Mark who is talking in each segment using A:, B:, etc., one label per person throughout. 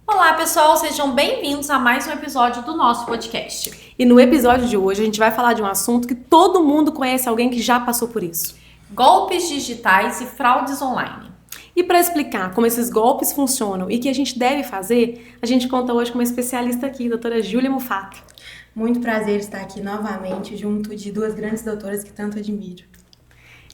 A: Olá, pessoal, sejam bem-vindos a mais um episódio do nosso podcast.
B: E no episódio de hoje a gente vai falar de um assunto que todo mundo conhece alguém que já passou por isso.
A: Golpes digitais e fraudes online.
B: E para explicar como esses golpes funcionam e o que a gente deve fazer, a gente conta hoje com uma especialista aqui, a doutora Júlia Mufato.
C: Muito prazer estar aqui novamente junto de duas grandes doutoras que tanto admiro.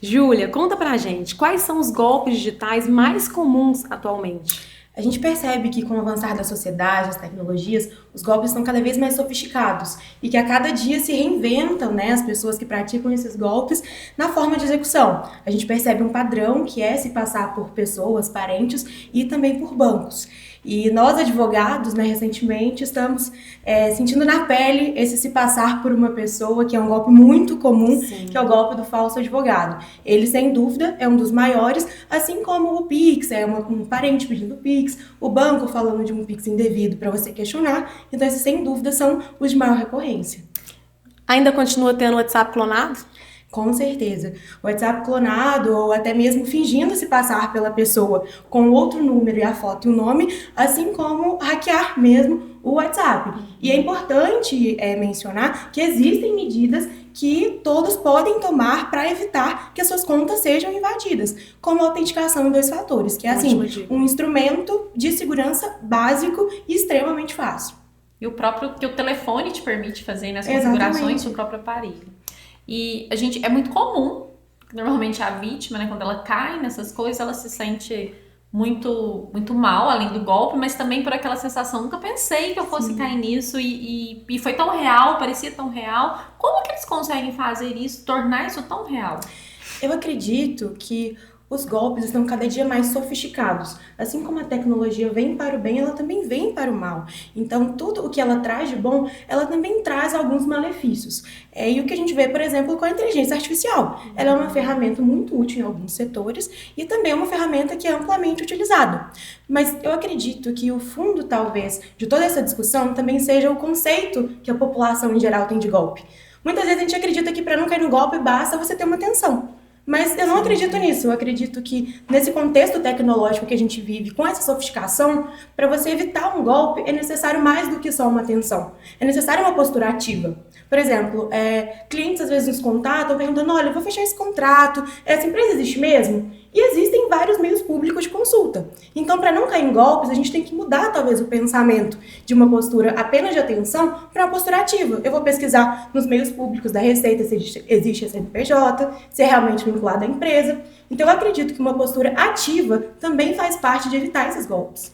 B: Júlia, conta pra gente, quais são os golpes digitais mais comuns atualmente?
C: A gente percebe que com o avançar da sociedade, as tecnologias, os golpes estão cada vez mais sofisticados e que a cada dia se reinventam, as pessoas que praticam esses golpes na forma de execução. A gente percebe um padrão que é se passar por pessoas, parentes e também por bancos. E nós, advogados, recentemente estamos sentindo na pele esse se passar por uma pessoa, que é um golpe muito comum,
B: Sim.
C: que é o golpe do falso advogado. Ele, sem dúvida, é um dos maiores, assim como o Pix, um parente pedindo Pix, o banco falando de um Pix indevido para você questionar. Então, esses, sem dúvida, são os de maior recorrência.
B: Ainda continua tendo o WhatsApp clonado?
C: Com certeza. O WhatsApp clonado ou até mesmo fingindo se passar pela pessoa com outro número e a foto e o nome, assim como hackear mesmo o WhatsApp. E é importante mencionar que existem medidas que todos podem tomar para evitar que as suas contas sejam invadidas, como a autenticação em 2 fatores, que é um instrumento de segurança básico e extremamente fácil.
A: E o próprio que o telefone te permite fazer nas configurações do próprio aparelho. E é muito comum, normalmente a vítima, quando ela cai nessas coisas, ela se sente muito, muito mal, além do golpe, mas também por aquela sensação, nunca pensei que eu fosse cair nisso e foi tão real, parecia tão real. Como que eles conseguem fazer isso, tornar isso tão real?
C: Eu acredito que os golpes estão cada dia mais sofisticados. Assim como a tecnologia vem para o bem, ela também vem para o mal. Então, tudo o que ela traz de bom, ela também traz alguns malefícios. E o que a gente vê, por exemplo, com a inteligência artificial. Ela é uma ferramenta muito útil em alguns setores e também é uma ferramenta que é amplamente utilizada. Mas eu acredito que o fundo, talvez, de toda essa discussão também seja o conceito que a população em geral tem de golpe. Muitas vezes a gente acredita que para não cair no golpe basta você ter uma atenção. Mas eu não acredito nisso, eu acredito que nesse contexto tecnológico que a gente vive, com essa sofisticação, para você evitar um golpe é necessário mais do que só uma atenção. É necessário uma postura ativa. Por exemplo, clientes às vezes nos contatam perguntando, olha, eu vou fechar esse contrato, essa empresa existe mesmo? E existem vários meios públicos de consulta. Então, para não cair em golpes, a gente tem que mudar talvez o pensamento de uma postura apenas de atenção para uma postura ativa. Eu vou pesquisar nos meios públicos da Receita se existe a CNPJ, se é realmente vinculado à empresa. Então, eu acredito que uma postura ativa também faz parte de evitar esses golpes.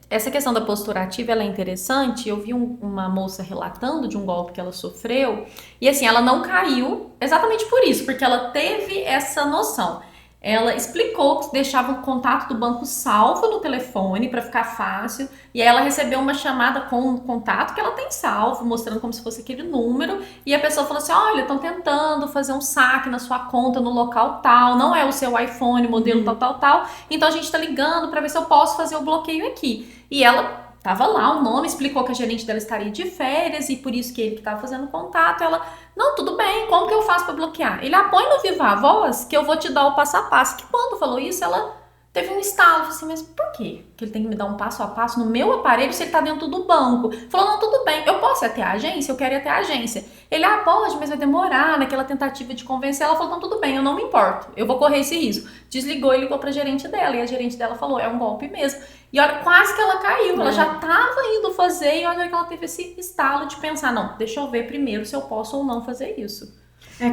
A: Essa questão da postura ativa, ela é interessante. Eu vi uma moça relatando de um golpe que ela sofreu e assim, ela não caiu exatamente por isso, porque ela teve essa noção. Ela explicou que deixava o contato do banco salvo no telefone para ficar fácil, e aí ela recebeu uma chamada com um contato que ela tem salvo, mostrando como se fosse aquele número, e a pessoa falou assim, olha, estão tentando fazer um saque na sua conta no local tal, não é o seu iPhone, modelo tal, então a gente está ligando para ver se eu posso fazer o bloqueio aqui. E ela tava lá o nome, explicou que a gerente dela estaria de férias e por isso que ele que estava fazendo contato. Ela, não, tudo bem, como que eu faço para bloquear? Ele, põe no Viva Voz que eu vou te dar o passo a passo. Que quando falou isso, ela teve um estalo, assim, mas por quê? Que ele tem que me dar um passo a passo no meu aparelho se ele tá dentro do banco? Falou, não, tudo bem, eu posso ir até a agência? Eu quero ir até a agência. Ele, pode, mas vai demorar, naquela tentativa de convencer. Ela falou, não, tudo bem, eu não me importo, eu vou correr esse risco. Desligou e ligou pra gerente dela, e a gerente dela falou, é um golpe mesmo. E olha, quase que ela caiu, ela já tava indo fazer, e olha que ela teve esse estalo de pensar, não, deixa eu ver primeiro se eu posso ou não fazer isso.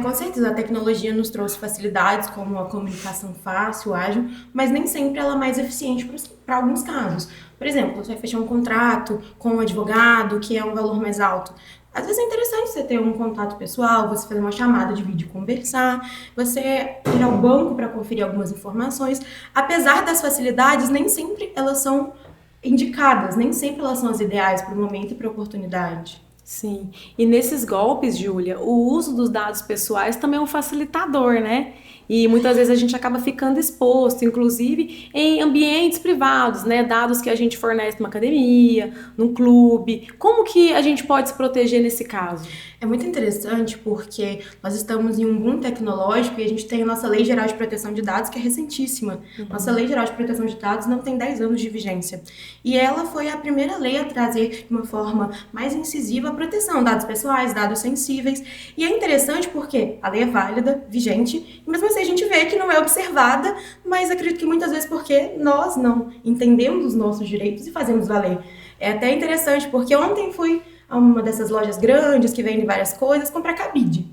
C: Com certeza, a tecnologia nos trouxe facilidades, como a comunicação fácil, ágil, mas nem sempre ela é mais eficiente para alguns casos. Por exemplo, você vai fechar um contrato com um advogado, que é um valor mais alto. Às vezes é interessante você ter um contato pessoal, você fazer uma chamada de vídeo e conversar, você ir ao banco para conferir algumas informações. Apesar das facilidades, nem sempre elas são indicadas, nem sempre elas são as ideais para o momento e para a oportunidade.
B: Sim, e nesses golpes, Júlia, o uso dos dados pessoais também é um facilitador, né? E muitas vezes a gente acaba ficando exposto, inclusive em ambientes privados, né? Dados que a gente fornece numa academia, num clube. Como que a gente pode se proteger nesse caso?
C: É muito interessante porque nós estamos em um boom tecnológico e a gente tem a nossa Lei Geral de Proteção de Dados, que é recentíssima. Nossa Lei Geral de Proteção de Dados não tem 10 anos de vigência. E ela foi a primeira lei a trazer de uma forma mais incisiva a proteção de dados pessoais, dados sensíveis. E é interessante porque a lei é válida, vigente, e mesmo assim a gente vê que não é observada, mas acredito que muitas vezes porque nós não entendemos os nossos direitos e fazemos valer. É até interessante porque ontem fui a uma dessas lojas grandes que vendem várias coisas, comprar cabide.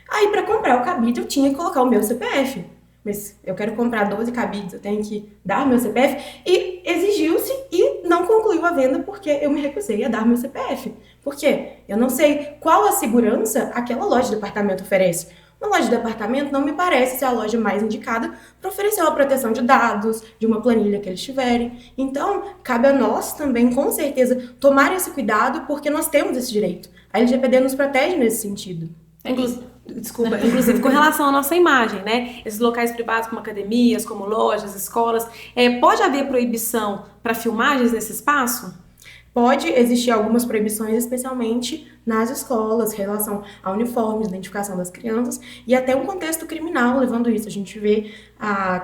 C: Aí, para comprar o cabide, eu tinha que colocar o meu CPF. Mas eu quero comprar 12 cabides, eu tenho que dar meu CPF. E exigiu-se e não concluiu a venda porque eu me recusei a dar meu CPF. Por quê? Eu não sei qual a segurança aquela loja de departamento oferece. Uma loja de departamento não me parece ser a loja mais indicada para oferecer uma proteção de dados, de uma planilha que eles tiverem. Então, cabe a nós também, com certeza, tomar esse cuidado porque nós temos esse direito. A LGPD nos protege nesse sentido.
B: Inclusive com relação à nossa imagem, né? Esses locais privados como academias, como lojas, escolas, pode haver proibição para filmagens nesse espaço?
C: Pode existir algumas proibições, especialmente nas escolas, em relação a uniformes, identificação das crianças e até um contexto criminal levando isso. A gente vê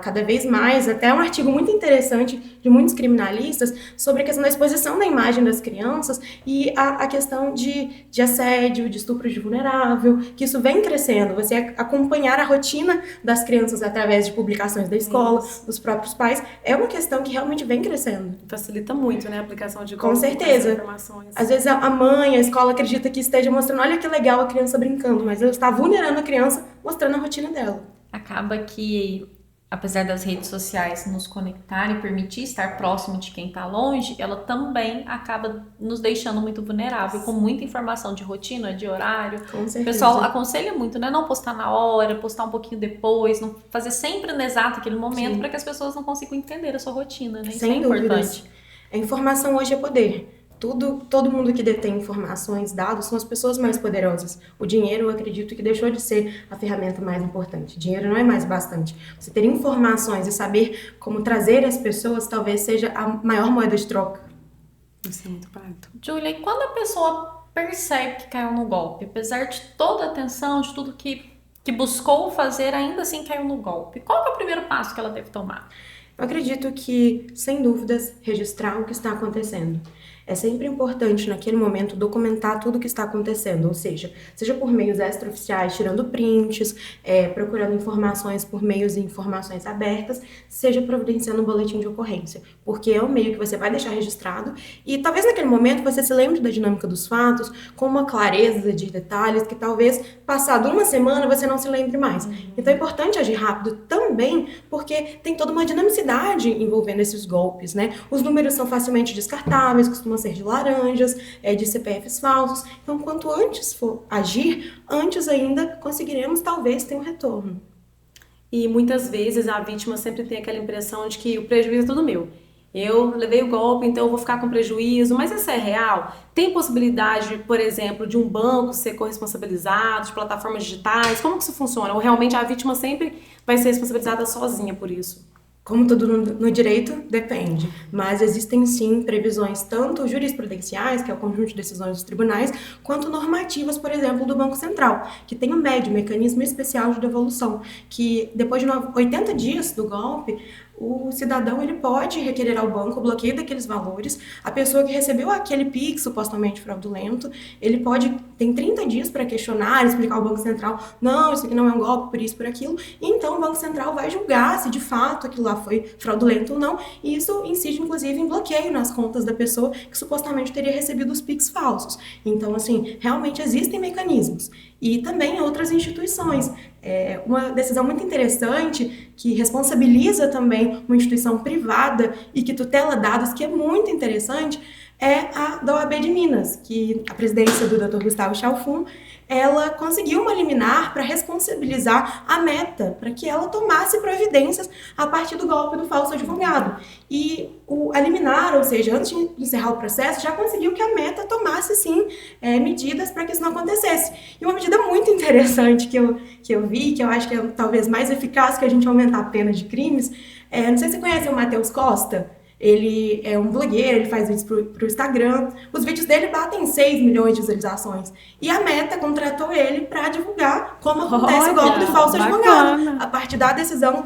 C: cada vez mais, até um artigo muito interessante de muitos criminalistas sobre a questão da exposição da imagem das crianças e a questão de assédio, de estupro de vulnerável, que isso vem crescendo. Você acompanhar a rotina das crianças através de publicações da escola, dos próprios pais, é uma questão que realmente vem crescendo.
B: Facilita muito, né, a aplicação de
C: com certeza.
B: Informações.
C: Às vezes a mãe, a escola acredita que esteja mostrando, olha que legal a criança brincando, mas ela está vulnerando a criança, mostrando a rotina dela.
A: Acaba que, apesar das redes sociais nos conectarem e permitir estar próximo de quem está longe, ela também acaba nos deixando muito vulnerável, com muita informação de rotina, de horário.
C: Com certeza.
A: O pessoal aconselha muito, né? Não postar na hora, postar um pouquinho depois, não fazer sempre no exato aquele momento, para que as pessoas não consigam entender a sua rotina, né? Isso é importante.
C: A informação hoje é poder. Todo mundo que detém informações, dados, são as pessoas mais poderosas. O dinheiro, eu acredito que deixou de ser a ferramenta mais importante. Dinheiro não é mais bastante. Você ter informações e saber como trazer as pessoas talvez seja a maior moeda de troca.
B: Isso é muito barato.
A: Júlia, e quando a pessoa percebe que caiu no golpe, apesar de toda a atenção, de tudo que buscou fazer, ainda assim caiu no golpe, qual que é o primeiro passo que ela deve tomar?
C: Eu acredito que, sem dúvidas, registrar o que está acontecendo. É sempre importante, naquele momento, documentar tudo o que está acontecendo, ou seja por meios extraoficiais, tirando prints, procurando informações por meios de informações abertas, seja providenciando um boletim de ocorrência, porque é um meio que você vai deixar registrado e talvez naquele momento você se lembre da dinâmica dos fatos, com uma clareza de detalhes que talvez, passado uma semana, você não se lembre mais. Então é importante agir rápido também, porque tem toda uma dinamicidade envolvendo esses golpes, né? Os números são facilmente descartáveis, costumam ser de laranjas, de CPFs falsos. Então, quanto antes for agir, antes ainda conseguiremos talvez ter um retorno.
B: E muitas vezes a vítima sempre tem aquela impressão de que o prejuízo é todo meu. Eu levei o golpe, então eu vou ficar com prejuízo, mas isso é real? Tem possibilidade, por exemplo, de um banco ser corresponsabilizado, de plataformas digitais? Como que isso funciona? Ou realmente a vítima sempre vai ser responsabilizada sozinha por isso?
C: Como tudo no direito, depende. Mas existem sim previsões tanto jurisprudenciais, que é o conjunto de decisões dos tribunais, quanto normativas, por exemplo, do Banco Central, que tem o MED, o Mecanismo Especial de Devolução, que depois de 80 dias do golpe, o cidadão ele pode requerer ao banco o bloqueio daqueles valores. A pessoa que recebeu aquele PIX supostamente fraudulento, ele tem 30 dias para questionar, explicar ao Banco Central, não, isso aqui não é um golpe, por isso, por aquilo. E então o Banco Central vai julgar se de fato aquilo lá foi fraudulento ou não. E isso incide, inclusive, em bloqueio nas contas da pessoa que supostamente teria recebido os PIX falsos. Então, assim, realmente existem mecanismos. E também outras instituições. Uma decisão muito interessante que responsabiliza também uma instituição privada e que tutela dados, que é muito interessante, é a da OAB de Minas, que a presidência do Dr. Gustavo Chalfun, ela conseguiu uma liminar para responsabilizar a Meta, para que ela tomasse providências a partir do golpe do falso advogado. E a liminar, ou seja, antes de encerrar o processo, já conseguiu que a Meta tomasse, sim, medidas para que isso não acontecesse. E uma medida muito interessante que eu vi, que eu acho que é talvez mais eficaz que a gente aumentar a pena de crimes, não sei se você conhece o Matheus Costa. Ele é um blogueiro, ele faz vídeos pro Instagram. Os vídeos dele batem 6 milhões de visualizações. E a Meta contratou ele para divulgar como acontece o golpe do falso advogado, a partir da decisão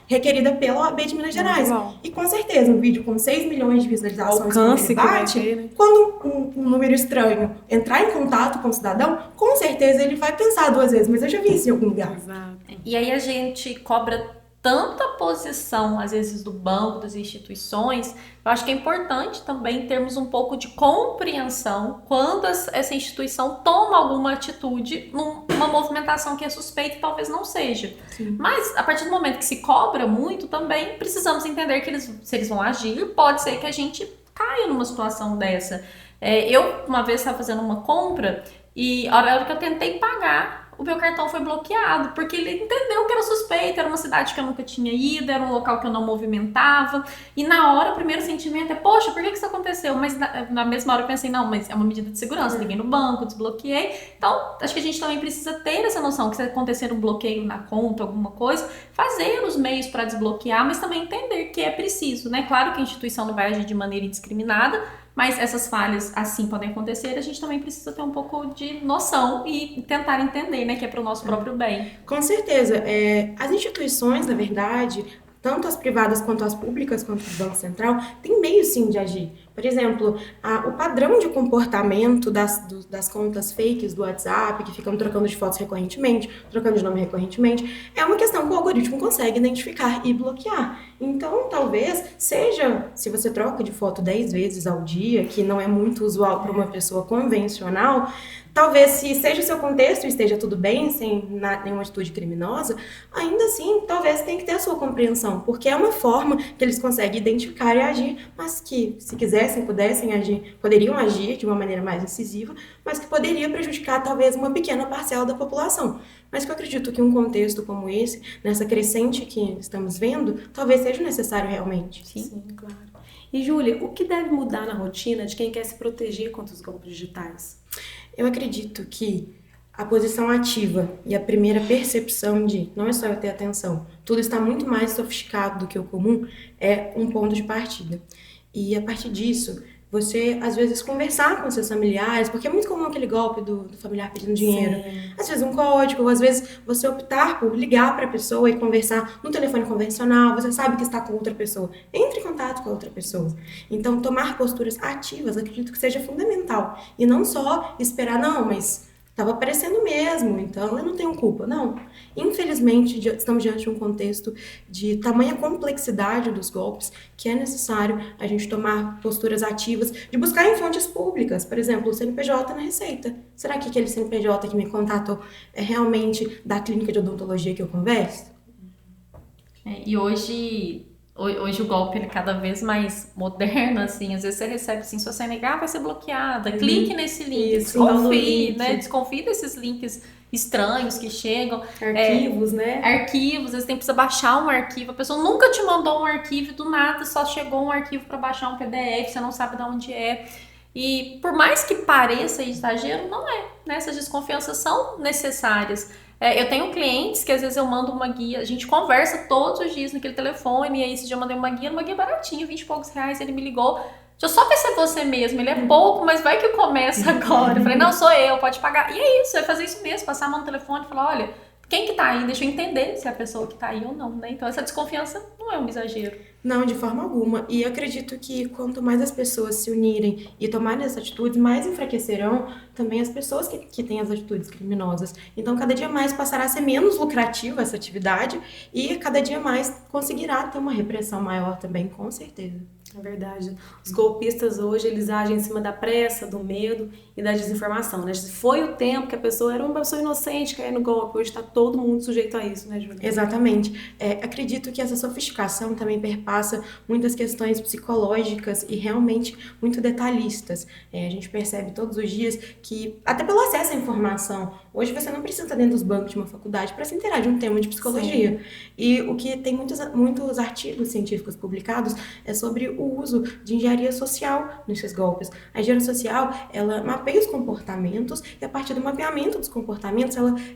C: requerida pela OAB de Minas Gerais. E com certeza, um vídeo com 6 milhões de visualizações, quando ele bate, quando um número estranho entrar em contato com o cidadão, com certeza ele vai pensar 2 vezes, mas eu já vi isso em algum lugar.
B: Exato.
A: E aí a gente cobra tanta posição, às vezes, do banco, das instituições. Eu acho que é importante também termos um pouco de compreensão quando essa instituição toma alguma atitude numa movimentação que é suspeita e talvez não seja.
C: Sim.
A: Mas, a partir do momento que se cobra muito, também precisamos entender que se eles vão agir, pode ser que a gente caia numa situação dessa. Eu, uma vez, estava fazendo uma compra e a hora que eu tentei pagar, o meu cartão foi bloqueado, porque ele entendeu que era suspeito, era uma cidade que eu nunca tinha ido, era um local que eu não movimentava, e na hora o primeiro sentimento é, poxa, por que isso aconteceu? Mas na mesma hora eu pensei, não, mas é uma medida de segurança, liguei no banco, desbloqueei. Então, acho que a gente também precisa ter essa noção que se acontecer um bloqueio na conta, alguma coisa, fazer os meios para desbloquear, mas também entender que é preciso, né? Claro que a instituição não vai agir de maneira indiscriminada, mas essas falhas assim podem acontecer, a gente também precisa ter um pouco de noção e tentar entender, né, que é para o nosso próprio bem.
C: Com certeza. As instituições, na verdade, tanto as privadas quanto as públicas, quanto o Banco Central, têm meio sim de agir. Por exemplo, o padrão de comportamento das contas fakes do WhatsApp, que ficam trocando de fotos recorrentemente, trocando de nome recorrentemente, é uma questão que o algoritmo consegue identificar e bloquear. Então, talvez seja, se você troca de foto 10 vezes ao dia, que não é muito usual para uma pessoa convencional, talvez, se seja o seu contexto e esteja tudo bem, sem nenhuma atitude criminosa, ainda assim, talvez tenha que ter a sua compreensão, porque é uma forma que eles conseguem identificar e agir, mas que, se quisessem, pudessem agir, poderiam agir de uma maneira mais incisiva, mas que poderia prejudicar, talvez, uma pequena parcela da população. Mas que eu acredito que um contexto como esse, nessa crescente que estamos vendo, talvez seja necessário realmente.
B: Sim, claro. E, Júlia, o que deve mudar na rotina de quem quer se proteger contra os golpes digitais?
C: Eu acredito que a posição ativa e a primeira percepção de não é só eu ter atenção, tudo está muito mais sofisticado do que o comum, é um ponto de partida. E a partir disso, você, às vezes, conversar com seus familiares, porque é muito comum aquele golpe do familiar pedindo dinheiro. Sim. Às vezes um código, ou às vezes você optar por ligar para a pessoa e conversar no telefone convencional, você sabe que está com outra pessoa. Entre em contato com a outra pessoa. Então, tomar posturas ativas, acredito que seja fundamental. E não só esperar, não, mas estava aparecendo mesmo, então eu não tenho culpa. Não. Infelizmente, estamos diante de um contexto de tamanha complexidade dos golpes que é necessário a gente tomar posturas ativas, de buscar em fontes públicas. Por exemplo, o CNPJ na Receita. Será que aquele CNPJ que me contatou é realmente da clínica de odontologia que eu converso?
A: E hoje o golpe ele é cada vez mais moderno, assim, às vezes você recebe assim, se você negar vai ser bloqueada, clique nesse link, desconfie, né? Desconfie desses links estranhos que chegam.
B: Arquivos, né?
A: Arquivos, às vezes tem que baixar um arquivo, a pessoa nunca te mandou um arquivo, do nada só chegou um arquivo para baixar um PDF, você não sabe de onde é. E por mais que pareça exagero, não é, né? Essas desconfianças são necessárias. Eu tenho clientes que às vezes eu mando uma guia, a gente conversa todos os dias naquele telefone, e aí esse dia eu mandei uma guia baratinha, 20 e poucos reais, ele me ligou, deixa eu só ver se é você mesmo, ele é pouco, mas vai que começa agora. Eu falei, não, sou eu, pode pagar. E é isso, é fazer isso mesmo, passar a mão no telefone e falar, olha, quem que tá aí? Deixa eu entender se é a pessoa que tá aí ou não, né? Então essa desconfiança não é um exagero.
C: Não, de forma alguma. E eu acredito que quanto mais as pessoas se unirem e tomarem essas atitudes, mais enfraquecerão também as pessoas que têm as atitudes criminosas. Então, cada dia mais passará a ser menos lucrativa essa atividade e cada dia mais conseguirá ter uma repressão maior também, com certeza.
B: É verdade. Os golpistas hoje, eles agem em cima da pressa, do medo e da desinformação, né? Foi o tempo que a pessoa era uma pessoa inocente, caía no golpe. Hoje está todo mundo sujeito a isso, né, Júlia?
C: Exatamente. Acredito que essa sofisticação também perpassa muitas questões psicológicas e realmente muito detalhistas. A gente percebe todos os dias que, até pelo acesso à informação, hoje você não precisa estar dentro dos bancos de uma faculdade para se inteirar de um tema de psicologia. Sim. E o que tem muitos artigos científicos publicados é sobre o uso de engenharia social nesses golpes. A engenharia social, ela mapeia os comportamentos e a partir do mapeamento dos comportamentos,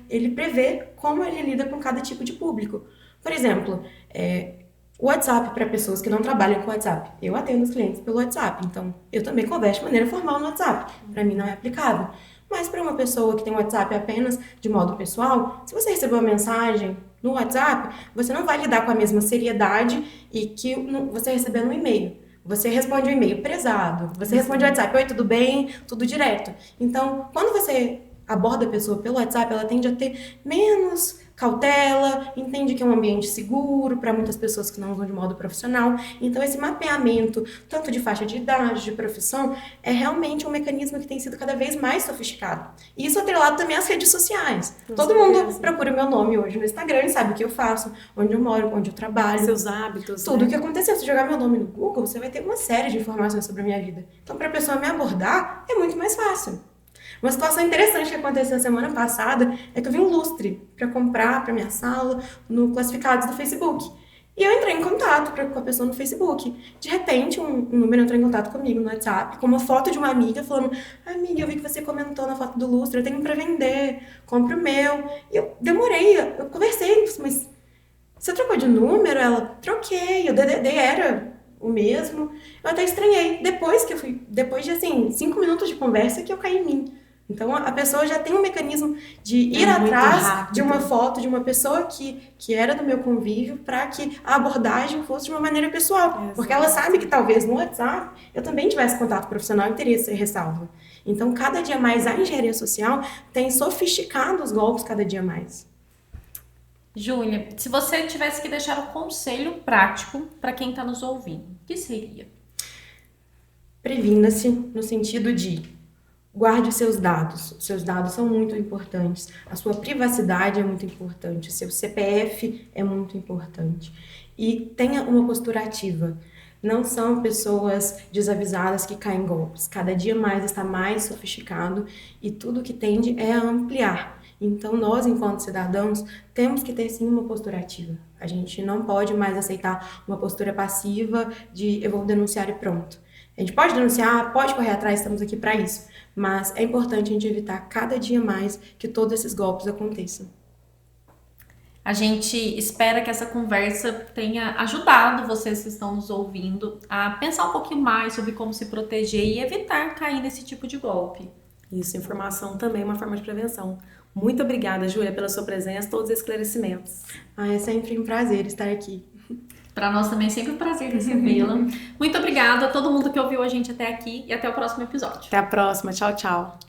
C: ele prevê como ele lida com cada tipo de público. Por exemplo, o WhatsApp para pessoas que não trabalham com WhatsApp. Eu atendo os clientes pelo WhatsApp, então eu também converso de maneira formal no WhatsApp. Para mim não é aplicável. Mas para uma pessoa que tem WhatsApp apenas de modo pessoal, se você receber uma mensagem no WhatsApp, você não vai lidar com a mesma seriedade e que você receber no e-mail. Você responde o e-mail prezado, você responde o WhatsApp, oi, tudo bem? Tudo direto. Então, quando você aborda a pessoa pelo WhatsApp, ela tende a ter menos cautela, entende que é um ambiente seguro para muitas pessoas que não usam de modo profissional. Então, esse mapeamento, tanto de faixa de idade, de profissão, é realmente um mecanismo que tem sido cada vez mais sofisticado. E isso atrelado também às redes sociais. Todo mundo procura o meu nome hoje no Instagram e sabe o que eu faço, onde eu moro, onde eu trabalho.
B: Seus hábitos.
C: Tudo o que aconteceu. Se jogar meu nome no Google, você vai ter uma série de informações sobre a minha vida. Então, para a pessoa me abordar, é muito mais fácil. Uma situação interessante que aconteceu semana passada é que eu vi um lustre para comprar para minha sala no Classificados do Facebook. E eu entrei em contato com a pessoa no Facebook. De repente, um número entrou em contato comigo no WhatsApp com uma foto de uma amiga falando: amiga, eu vi que você comentou na foto do lustre, eu tenho para vender, compre o meu. E eu demorei, eu conversei, mas você trocou de número? Ela, troquei, o DDD era o mesmo. Eu até estranhei. Depois de assim, 5 minutos de conversa que eu caí em mim. Então, a pessoa já tem um mecanismo de ir atrás de uma foto de uma pessoa que era do meu convívio para que a abordagem fosse de uma maneira pessoal. Porque ela sabe que talvez no WhatsApp eu também tivesse contato profissional e teria esse ressalvo. Então, cada dia mais a engenharia social tem sofisticado os golpes cada dia mais.
A: Júlia, se você tivesse que deixar um conselho prático para quem está nos ouvindo, o que seria?
C: Previna-se no sentido de guarde os seus dados. Os seus dados são muito importantes. A sua privacidade é muito importante. O seu CPF é muito importante. E tenha uma postura ativa. Não são pessoas desavisadas que caem em golpes. Cada dia mais está mais sofisticado e tudo que tende é a ampliar. Então, nós, enquanto cidadãos, temos que ter, sim, uma postura ativa. A gente não pode mais aceitar uma postura passiva de eu vou denunciar e pronto. A gente pode denunciar, pode correr atrás, estamos aqui para isso. Mas é importante a gente evitar cada dia mais que todos esses golpes aconteçam.
A: A gente espera que essa conversa tenha ajudado vocês que estão nos ouvindo a pensar um pouquinho mais sobre como se proteger e evitar cair nesse tipo de golpe.
B: Isso, informação também é uma forma de prevenção. Muito obrigada, Júlia, pela sua presença, todos os esclarecimentos.
C: É sempre um prazer estar aqui.
A: Para nós também é sempre um prazer recebê-la. Muito obrigada a todo mundo que ouviu a gente até aqui e até o próximo episódio.
B: Até a próxima. Tchau, tchau.